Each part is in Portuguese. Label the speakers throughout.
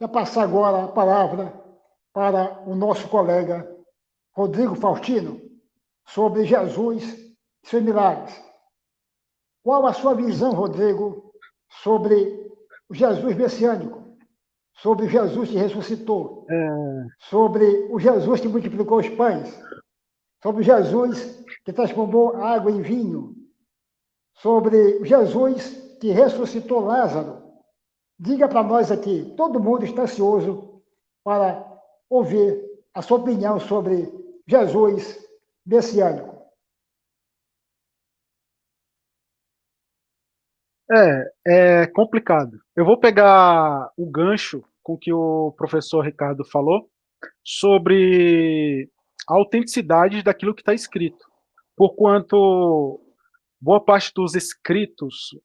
Speaker 1: Vou passar agora a palavra para o nosso colega Rodrigo Faustino sobre Jesus e seus milagres. Qual a sua visão, Rodrigo, sobre o Jesus messiânico, sobre o Jesus que ressuscitou, sobre o Jesus que multiplicou os pães, sobre o Jesus que transformou água em vinho, sobre o Jesus que ressuscitou Lázaro? Diga para nós aqui, todo mundo está ansioso para ouvir a sua opinião sobre Jesus messiânico.
Speaker 2: É complicado. Eu vou pegar o gancho com que o professor Ricardo falou sobre a autenticidade daquilo que está escrito. Porquanto boa parte dos escritos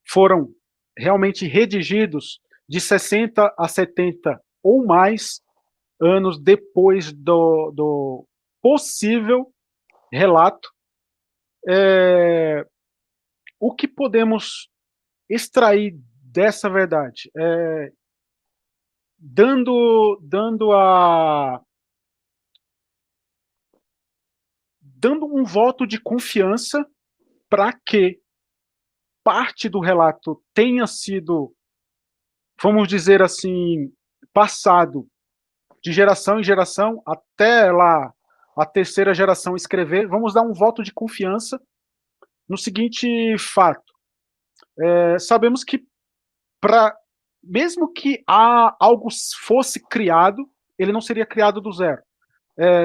Speaker 2: foram realmente redigidos de 60 a 70 ou mais anos depois do possível relato. O que podemos extrair dessa verdade? Dando um voto de confiança para que parte do relato tenha sido, vamos dizer assim, passado de geração em geração até lá a terceira geração escrever. Vamos dar um voto de confiança no seguinte fato: sabemos que para mesmo que algo fosse criado, ele não seria criado do zero.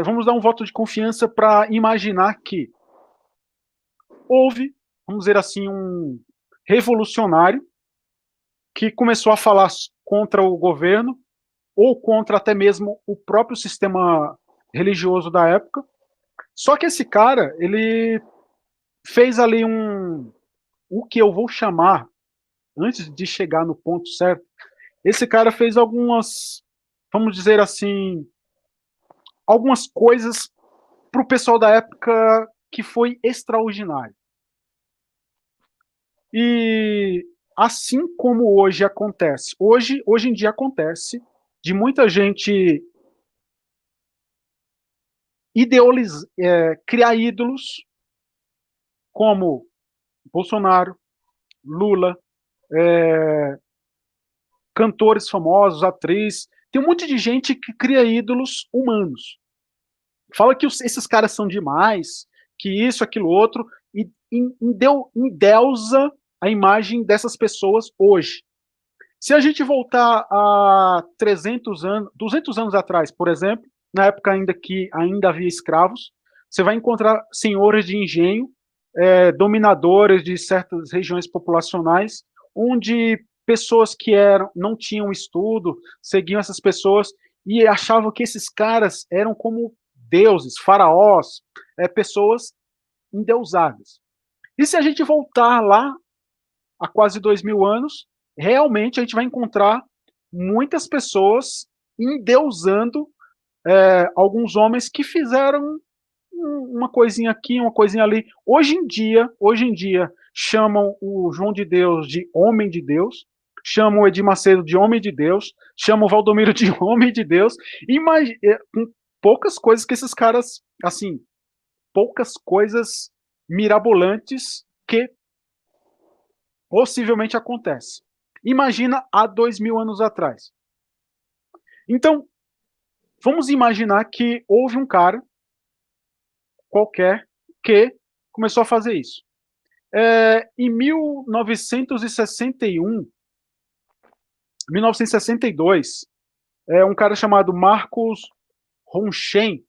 Speaker 2: Vamos dar um voto de confiança para imaginar que houve, vamos dizer assim, um revolucionário que começou a falar contra o governo ou contra até mesmo o próprio sistema religioso da época. Só que esse cara, ele fez ali o que eu vou chamar, antes de chegar no ponto certo, esse cara fez algumas, vamos dizer assim, algumas coisas para o pessoal da época que foi extraordinário. E assim como hoje acontece, hoje em dia acontece de muita gente criar ídolos como Bolsonaro, Lula, cantores famosos, atrizes. Tem um monte de gente que cria ídolos humanos. Fala que esses caras são demais, que isso, aquilo, outro, e endeusa a imagem dessas pessoas hoje. Se a gente voltar a 300 anos, 200 anos atrás, por exemplo, na época ainda que ainda havia escravos, você vai encontrar senhores de engenho, dominadores de certas regiões populacionais, onde pessoas que não tinham estudo, seguiam essas pessoas e achavam que esses caras eram como deuses, faraós, pessoas endeusadas. E se a gente voltar lá há quase 2000 anos, realmente a gente vai encontrar muitas pessoas endeusando alguns homens que fizeram uma coisinha aqui, uma coisinha ali. Hoje em dia, chamam o João de Deus de homem de Deus, chamam o Edir Macedo de homem de Deus, chamam o Valdomiro de homem de Deus, com poucas coisas que esses caras, assim, poucas coisas mirabolantes que possivelmente acontece. Imagina há 2000 anos atrás. Então, vamos imaginar que houve um cara qualquer que começou a fazer isso. Em 1961, 1962, um cara chamado Marcos Ronchen,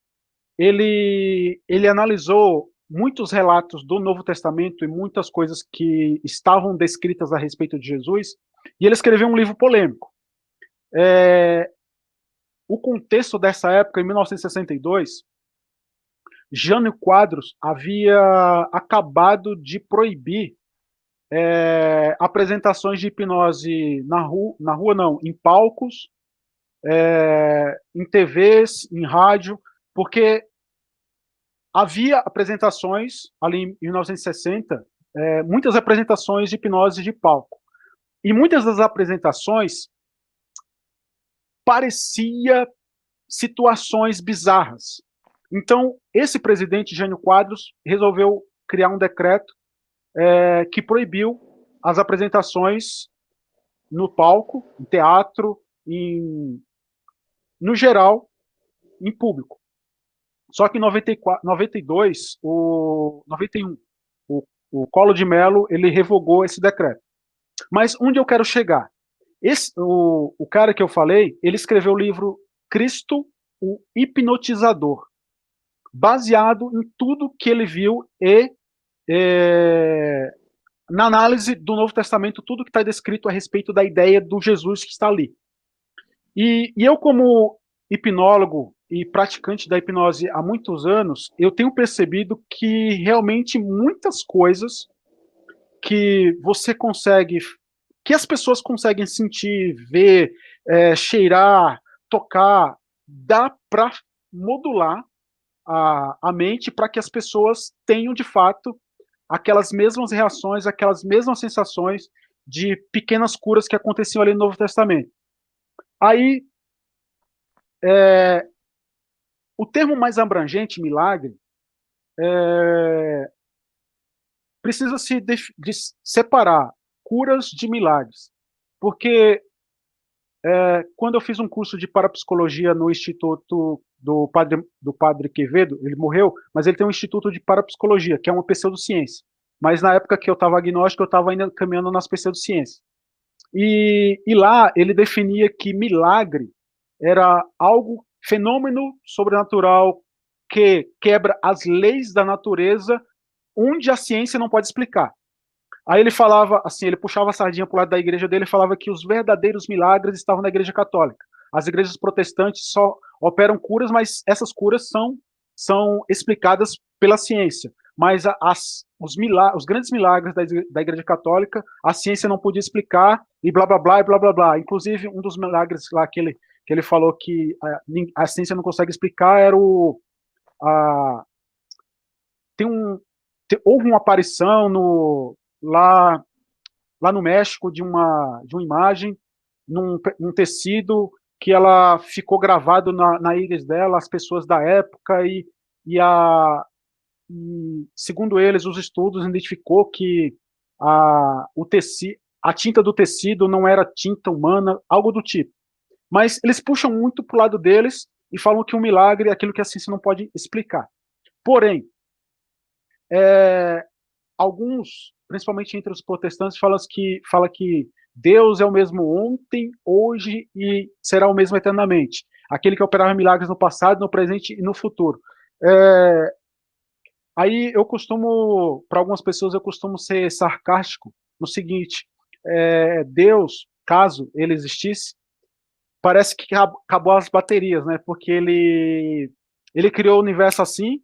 Speaker 2: ele analisou muitos relatos do Novo Testamento e muitas coisas que estavam descritas a respeito de Jesus, e ele escreveu um livro polêmico. O contexto dessa época, em 1962, Jânio Quadros havia acabado de proibir apresentações de hipnose na rua não, em palcos, em TVs, em rádio, porque havia apresentações ali em 1960, muitas apresentações de hipnose de palco. E muitas das apresentações parecia situações bizarras. Então, esse presidente, Jânio Quadros, resolveu criar um decreto que proibiu as apresentações no palco, em teatro, no geral, em público. Só que em 92, 91, o Collor de Mello, ele revogou esse decreto. Mas onde eu quero chegar? O cara que eu falei, ele escreveu o livro Cristo, o Hipnotizador, baseado em tudo que ele viu e na análise do Novo Testamento, tudo que está descrito a respeito da ideia do Jesus que está ali. E eu, como hipnólogo e praticante da hipnose há muitos anos, eu tenho percebido que realmente muitas coisas que você consegue, que as pessoas conseguem sentir, ver, cheirar, tocar, dá para modular a mente para que as pessoas tenham, de fato, aquelas mesmas reações, aquelas mesmas sensações de pequenas curas que aconteciam ali no Novo Testamento. Aí, o termo mais abrangente, milagre, precisa se separar curas de milagres. Porque quando eu fiz um curso de parapsicologia no Instituto do Padre Quevedo, ele morreu, mas ele tem um Instituto de Parapsicologia, que é uma pseudociência. Mas na época que eu estava agnóstico, eu estava ainda caminhando nas pseudociências. E lá ele definia que milagre era algo, fenômeno sobrenatural que quebra as leis da natureza, onde a ciência não pode explicar. Aí ele falava assim, ele puxava a sardinha para o lado da igreja dele e falava que os verdadeiros milagres estavam na igreja católica. As igrejas protestantes só operam curas, mas essas curas são explicadas pela ciência. Mas os grandes milagres da igreja católica, a ciência não podia explicar, e blá, blá, blá, e blá, blá, blá. Inclusive, um dos milagres lá que ele falou que a ciência não consegue explicar era houve uma aparição lá no México de uma imagem num tecido que ela ficou gravado na íris dela, as pessoas da época, e segundo eles, os estudos identificou que a tinta do tecido não era tinta humana, algo do tipo. Mas eles puxam muito para o lado deles e falam que um milagre é aquilo que a ciência não pode explicar. Porém, alguns, principalmente entre os protestantes, falam que Deus é o mesmo ontem, hoje e será o mesmo eternamente. Aquele que operava milagres no passado, no presente e no futuro. Aí para algumas pessoas, eu costumo ser sarcástico no seguinte: Deus, caso ele existisse, parece que acabou as baterias, né? Porque ele criou o universo assim.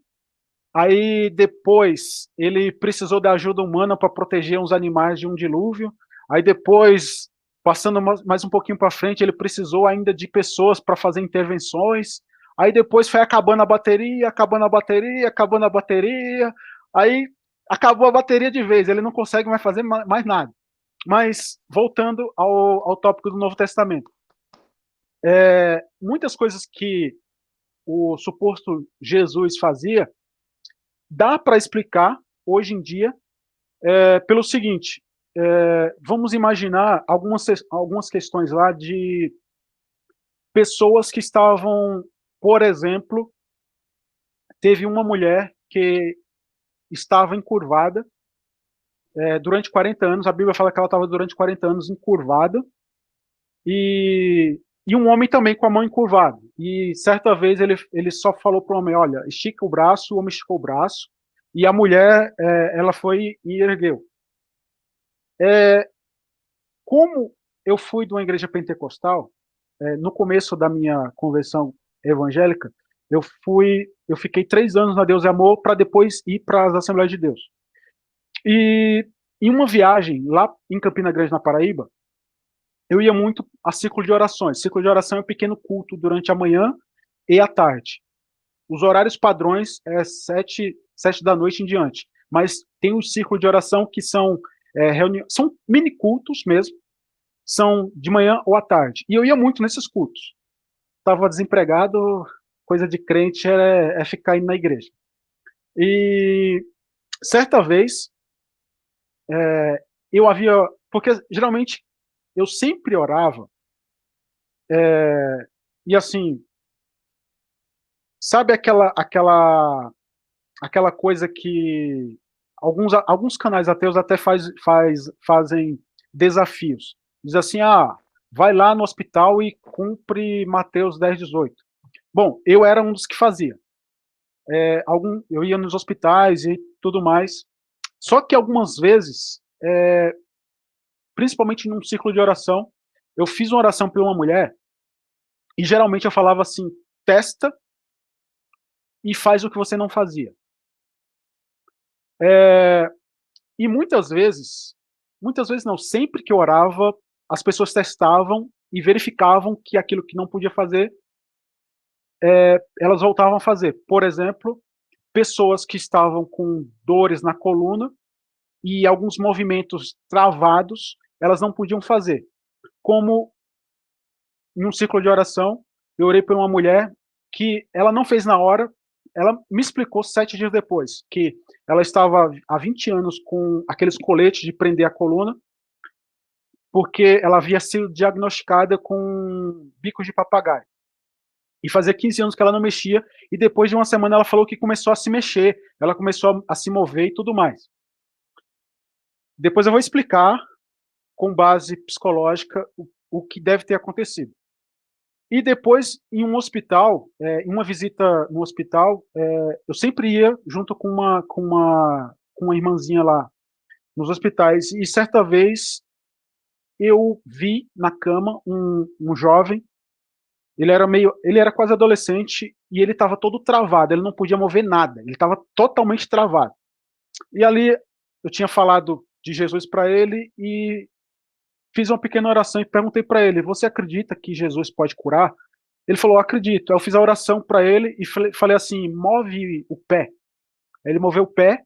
Speaker 2: Aí depois ele precisou da ajuda humana para proteger uns animais de um dilúvio. Aí depois, passando mais um pouquinho para frente, ele precisou ainda de pessoas para fazer intervenções. Aí depois foi acabando a bateria, acabando a bateria, acabando a bateria. Aí acabou a bateria de vez, ele não consegue mais fazer mais nada. Mas voltando ao tópico do Novo Testamento. Muitas coisas que o suposto Jesus fazia, dá para explicar, hoje em dia, pelo seguinte: vamos imaginar algumas questões lá de pessoas que estavam, por exemplo, teve uma mulher que estava encurvada durante 40 anos, a Bíblia fala que ela estava durante 40 anos encurvada, e um homem também com a mão encurvada. E certa vez ele só falou para o homem: olha, estica o braço. O homem esticou o braço, e a mulher ela foi e ergueu. Como eu fui de uma igreja pentecostal, no começo da minha conversão evangélica, eu fiquei 3 anos na Deus e Amor para depois ir para as Assembleias de Deus. E em uma viagem lá em Campina Grande, na Paraíba, eu ia muito a círculo de orações. Círculo de oração é um pequeno culto durante a manhã e a tarde. Os horários padrões é 7 da noite em diante. Mas tem os círculos de oração que são são mini cultos mesmo, são de manhã ou à tarde. E eu ia muito nesses cultos. estava desempregado, coisa de crente é ficar indo na igreja. E certa vez, eu havia, porque geralmente eu sempre orava, e assim, sabe aquela coisa que alguns canais ateus até fazem desafios. Diz assim, vai lá no hospital e cumpre Mateus 10:18. Bom, eu era um dos que fazia. Eu ia nos hospitais e tudo mais. Só que algumas vezes, principalmente num ciclo de oração, eu fiz uma oração para uma mulher e geralmente eu falava assim, testa e faz o que você não fazia. E muitas vezes não, sempre que eu orava, as pessoas testavam e verificavam que aquilo que não podia fazer, elas voltavam a fazer. Por exemplo, pessoas que estavam com dores na coluna e alguns movimentos travados, elas não podiam fazer. Como em um ciclo de oração, eu orei por uma mulher que ela não fez na hora, ela me explicou 7 dias depois, que ela estava há 20 anos com aqueles coletes de prender a coluna, porque ela havia sido diagnosticada com bicos de papagaio. E fazia 15 anos que ela não mexia, e depois de uma semana ela falou que começou a se mexer, ela começou a se mover e tudo mais. Depois eu vou explicar, com base psicológica, o que deve ter acontecido. E depois, em um hospital, em uma visita no hospital, eu sempre ia junto com uma irmãzinha lá nos hospitais, e certa vez eu vi na cama um jovem, ele era quase adolescente, e ele estava todo travado, ele não podia mover nada, ele estava totalmente travado. E ali eu tinha falado de Jesus para ele e fiz uma pequena oração e perguntei para ele, você acredita que Jesus pode curar? Ele falou, acredito. Aí eu fiz a oração para ele e falei assim, move o pé. Aí ele moveu o pé.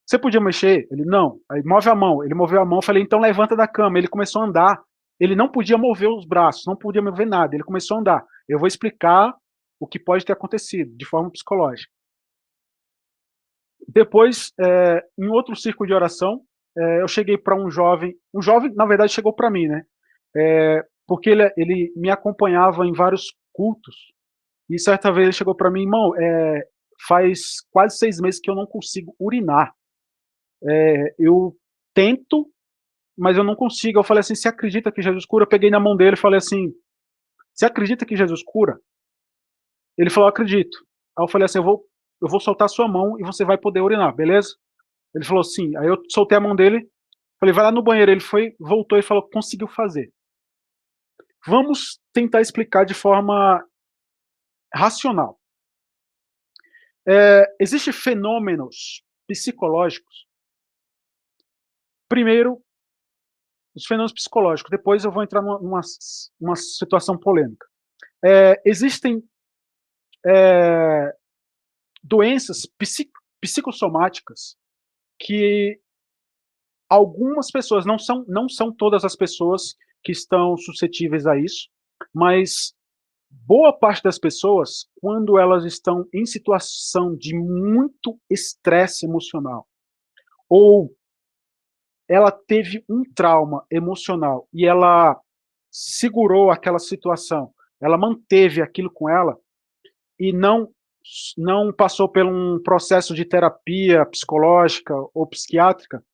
Speaker 2: Você podia mexer? Ele, não. Aí move a mão. Ele moveu a mão. Eu falei, então levanta da cama. Ele começou a andar. Ele não podia mover os braços, não podia mover nada. Ele começou a andar. Eu vou explicar o que pode ter acontecido, de forma psicológica. Depois, em outro círculo de oração, eu cheguei para um jovem, na verdade, chegou para mim, né? Porque ele me acompanhava em vários cultos, e certa vez ele chegou para mim, irmão, faz quase 6 meses que eu não consigo urinar. Eu tento, mas eu não consigo. Eu falei assim, você acredita que Jesus cura? Eu peguei na mão dele e falei assim, você acredita que Jesus cura? Ele falou, acredito. Aí eu falei assim, eu vou soltar a sua mão e você vai poder urinar, beleza? Ele falou sim. Aí eu soltei a mão dele, falei, vai lá no banheiro. Ele foi, voltou e falou, conseguiu fazer. Vamos tentar explicar de forma racional. Existem fenômenos psicológicos. Primeiro, os fenômenos psicológicos. Depois eu vou entrar numa situação polêmica. Existem doenças psicossomáticas que algumas pessoas, não são todas as pessoas que estão suscetíveis a isso, mas boa parte das pessoas, quando elas estão em situação de muito estresse emocional, ou ela teve um trauma emocional e ela segurou aquela situação, ela manteve aquilo com ela e não passou por um processo de terapia psicológica ou psiquiátrica,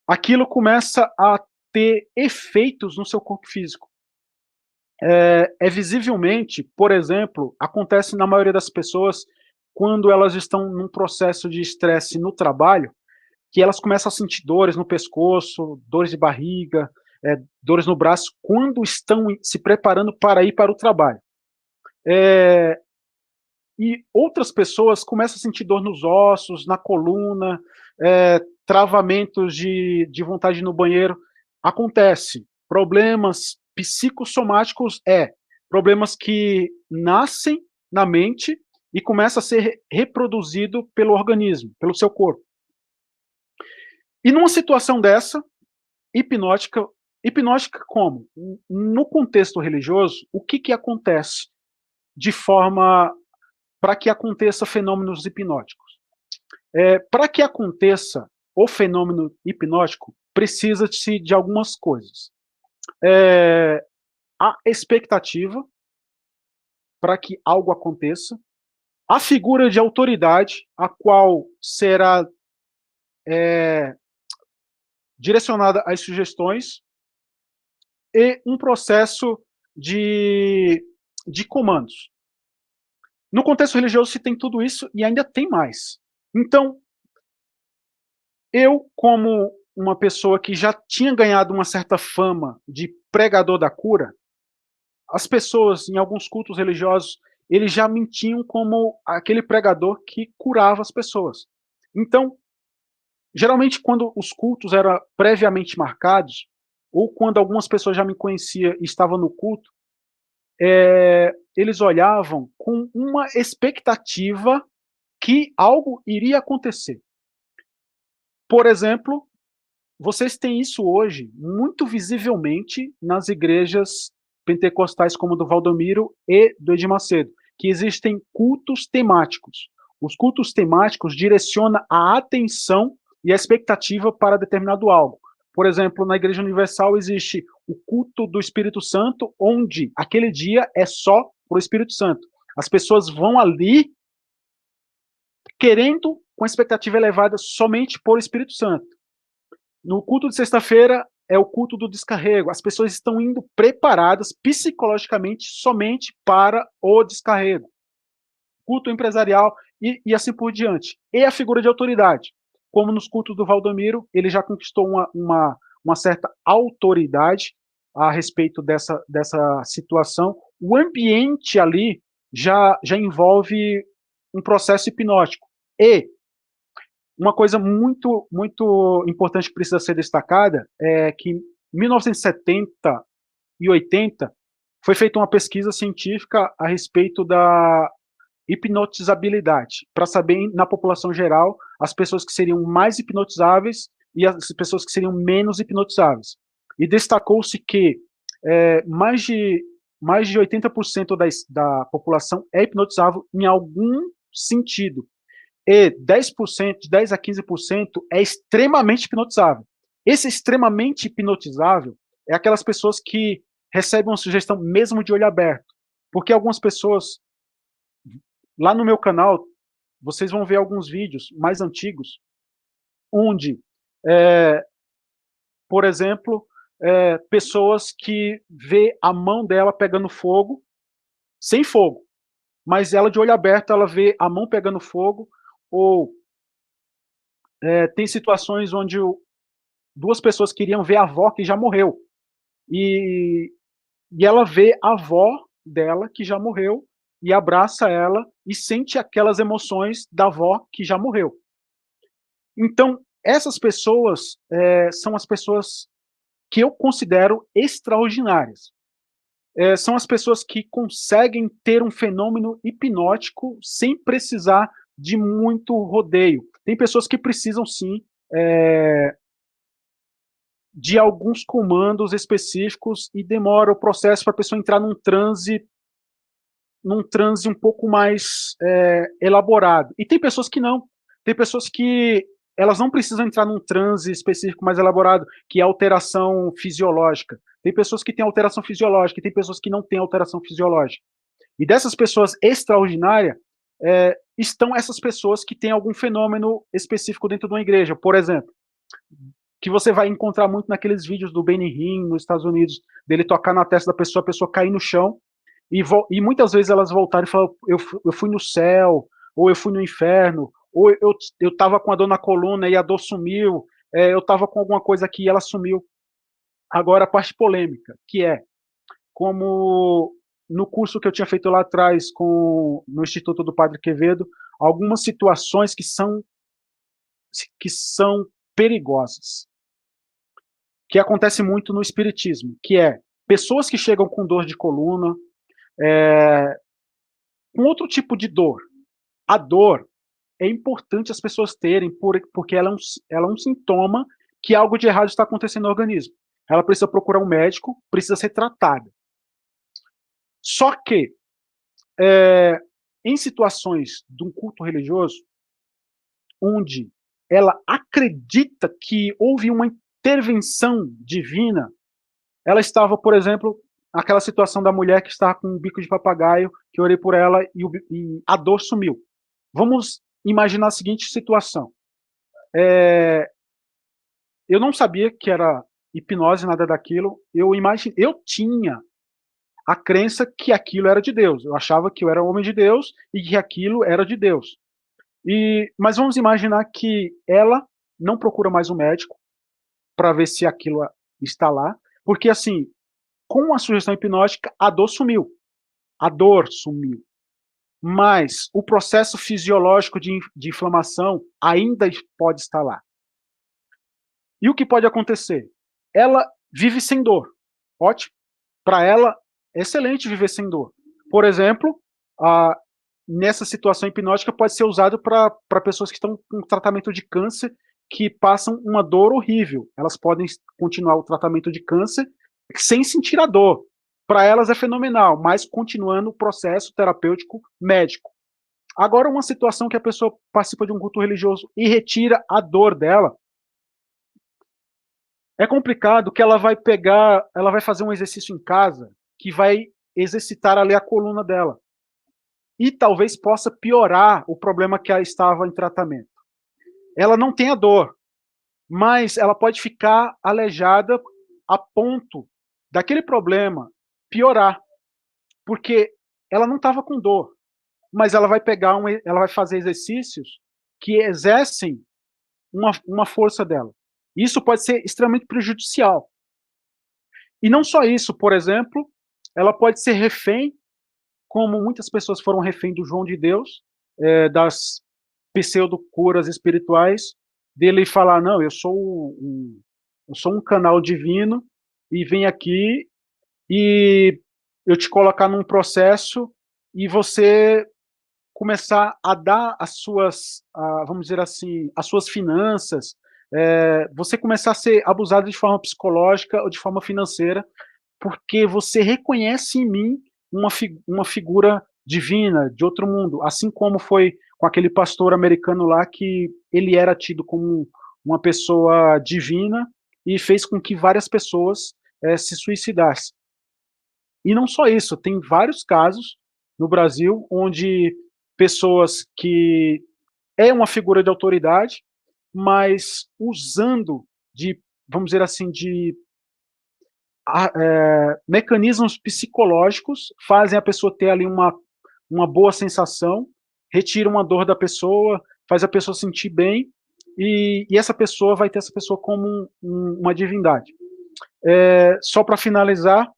Speaker 2: aquilo começa a ter efeitos no seu corpo físico. Visivelmente, por exemplo, acontece na maioria das pessoas quando elas estão num processo de estresse no trabalho, que elas começam a sentir dores no pescoço, dores de barriga, dores no braço, quando estão se preparando para ir para o trabalho. E outras pessoas começam a sentir dor nos ossos, na coluna, travamentos de vontade de ir no banheiro. Acontece. Problemas psicossomáticos problemas que nascem na mente e começam a ser reproduzido pelo organismo, pelo seu corpo. E numa situação dessa, hipnótica, Hipnótica como? No contexto religioso, o que acontece de forma para que aconteça fenômenos hipnóticos? Para que aconteça o fenômeno hipnótico, precisa-se de algumas coisas. A expectativa para que algo aconteça, a figura de autoridade, a qual será direcionada às sugestões, e um processo de comandos. No contexto religioso se tem tudo isso e ainda tem mais. Então, eu, como uma pessoa que já tinha ganhado uma certa fama de pregador da cura, as pessoas, em alguns cultos religiosos, eles já me tinham como aquele pregador que curava as pessoas. Então, geralmente, quando os cultos eram previamente marcados, ou quando algumas pessoas já me conheciam e estavam no culto, eles olhavam com uma expectativa que algo iria acontecer. Por exemplo, vocês têm isso hoje muito visivelmente nas igrejas pentecostais como do Valdomiro e do Edir Macedo, que existem cultos temáticos. Os cultos temáticos direcionam a atenção e a expectativa para determinado algo. Por exemplo, na Igreja Universal existe o culto do Espírito Santo, onde aquele dia é só para o Espírito Santo. As pessoas vão ali querendo, com expectativa elevada, somente por Espírito Santo. No culto de sexta-feira é o culto do descarrego. As pessoas estão indo preparadas psicologicamente somente para o descarrego. Culto empresarial e assim por diante. E a figura de autoridade. Como nos cultos do Valdomiro, ele já conquistou uma certa autoridade a respeito dessa situação. O ambiente ali já envolve um processo hipnótico. E uma coisa muito, muito importante que precisa ser destacada é que em 1970 e 80 foi feita uma pesquisa científica a respeito da hipnotizabilidade, para saber na população geral as pessoas que seriam mais hipnotizáveis e as pessoas que seriam menos hipnotizáveis. E destacou-se que mais de 80% da população é hipnotizável em algum sentido. E 10%, de 10 a 15% é extremamente hipnotizável. Esse extremamente hipnotizável é aquelas pessoas que recebem uma sugestão mesmo de olho aberto. Porque algumas pessoas, lá no meu canal, vocês vão ver alguns vídeos mais antigos, onde, por exemplo, pessoas que vê a mão dela pegando fogo, sem fogo, mas ela de olho aberto, ela vê a mão pegando fogo, ou tem situações onde duas pessoas queriam ver a avó que já morreu, e ela vê a avó dela que já morreu, e abraça ela, e sente aquelas emoções da avó que já morreu. Então, essas pessoas são as pessoas que eu considero extraordinárias. São as pessoas que conseguem ter um fenômeno hipnótico sem precisar de muito rodeio. Tem pessoas que precisam, sim, de alguns comandos específicos e demora o processo para a pessoa entrar num transe um pouco mais elaborado. E tem pessoas que não. Tem pessoas que elas não precisam entrar num transe específico mais elaborado, que é alteração fisiológica. Tem pessoas que têm alteração fisiológica e tem pessoas que não têm alteração fisiológica. E dessas pessoas extraordinárias, estão essas pessoas que têm algum fenômeno específico dentro de uma igreja. Por exemplo, que você vai encontrar muito naqueles vídeos do Benny Hinn nos Estados Unidos, dele tocar na testa da pessoa, a pessoa cair no chão, e muitas vezes elas voltaram e falam, eu fui no céu, ou eu fui no inferno, ou eu estava com a dor na coluna e a dor sumiu, eu estava com alguma coisa aqui e ela sumiu. Agora a parte polêmica, que é, como no curso que eu tinha feito lá atrás no Instituto do Padre Quevedo, algumas situações que são perigosas, que acontece muito no espiritismo, que é pessoas que chegam com dor de coluna, com outro tipo de dor. A dor é importante as pessoas terem, porque ela é um sintoma que algo de errado está acontecendo no organismo. ela precisa procurar um médico, precisa ser tratada. Só que, em situações de um culto religioso, onde ela acredita que houve uma intervenção divina, ela estava, por exemplo, aquela situação da mulher que estava com um bico de papagaio, que eu orei por ela e a dor sumiu. Vamos imaginar a seguinte situação. Eu não sabia que era hipnose, nada daquilo. Eu tinha a crença que aquilo era de Deus. Eu achava que eu era homem de Deus e que aquilo era de Deus. Mas vamos imaginar que ela não procura mais um médico para ver se aquilo está lá, porque assim, com a sugestão hipnótica, a dor sumiu. A dor sumiu. Mas o processo fisiológico de inflamação ainda pode estar lá. E o que pode acontecer? Ela vive sem dor. Ótimo. Para ela, é excelente viver sem dor. Por exemplo, nessa situação hipnótica pode ser usado para pessoas que estão com tratamento de câncer, que passam uma dor horrível. Elas podem continuar o tratamento de câncer sem sentir a dor. Para elas é fenomenal, mas continuando o processo terapêutico médico. Agora, uma situação que a pessoa participa de um culto religioso e retira a dor dela, é complicado que ela vai fazer um exercício em casa que vai exercitar ali a coluna dela. E talvez possa piorar o problema que ela estava em tratamento. Ela não tem a dor, mas ela pode ficar aleijada a ponto daquele problema piorar, porque ela não estava com dor, mas ela vai fazer exercícios que exercem uma força dela. Isso pode ser extremamente prejudicial. E não só isso, por exemplo, ela pode ser refém, como muitas pessoas foram refém do João de Deus, das pseudo-curas espirituais, dele falar, não, eu sou um canal divino, e vem aqui e eu te colocar num processo e você começar a dar as suas, vamos dizer assim, as suas finanças, você começar a ser abusado de forma psicológica ou de forma financeira, porque você reconhece em mim uma figura divina, de outro mundo, assim como foi com aquele pastor americano lá, que ele era tido como uma pessoa divina e fez com que várias pessoas se suicidassem. E não só isso, tem vários casos no Brasil onde pessoas que é uma figura de autoridade, mas usando de, vamos dizer assim, de mecanismos psicológicos, fazem a pessoa ter ali uma boa sensação, retira uma dor da pessoa, faz a pessoa sentir bem, e essa pessoa vai ter essa pessoa como uma divindade. Só para finalizar,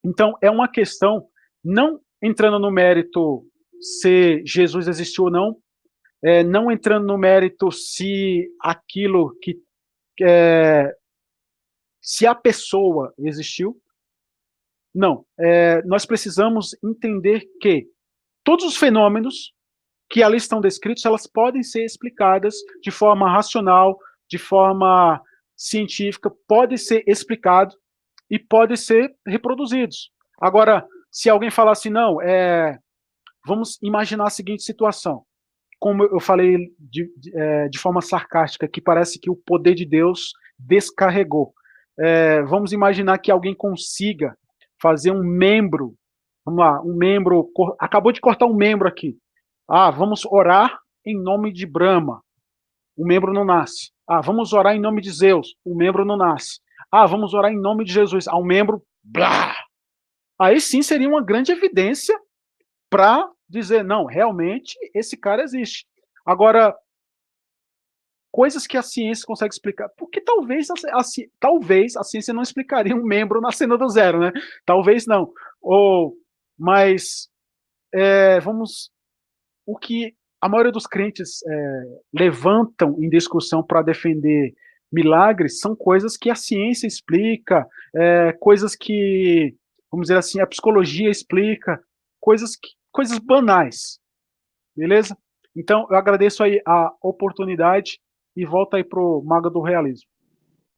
Speaker 2: então é uma questão, não entrando no mérito se Jesus existiu ou não, não entrando no mérito se aquilo que se a pessoa existiu. Não, nós precisamos entender que todos os fenômenos que ali estão descritos, elas podem ser explicadas de forma racional, de forma científica, podem ser explicados e podem ser reproduzidos. Agora, se alguém falar assim, não, vamos imaginar a seguinte situação, como eu falei de forma sarcástica, que parece que o poder de Deus descarregou. Vamos imaginar que alguém consiga fazer um membro, vamos lá, acabou de cortar um membro aqui. Vamos orar em nome de Brahma, o membro não nasce. Vamos orar em nome de Zeus, o membro não nasce. Vamos orar em nome de Jesus, o membro, blá. Aí sim seria uma grande evidência para dizer, não, realmente esse cara existe. Agora, coisas que a ciência consegue explicar, porque talvez a ciência não explicaria um membro nascendo do zero, né? Talvez não. Mas o que a maioria dos crentes levantam em discussão para defender milagres são coisas que a ciência explica, coisas que, vamos dizer assim, a psicologia explica, coisas banais, beleza? Então, eu agradeço aí a oportunidade e volto aí pro Mago do Realismo.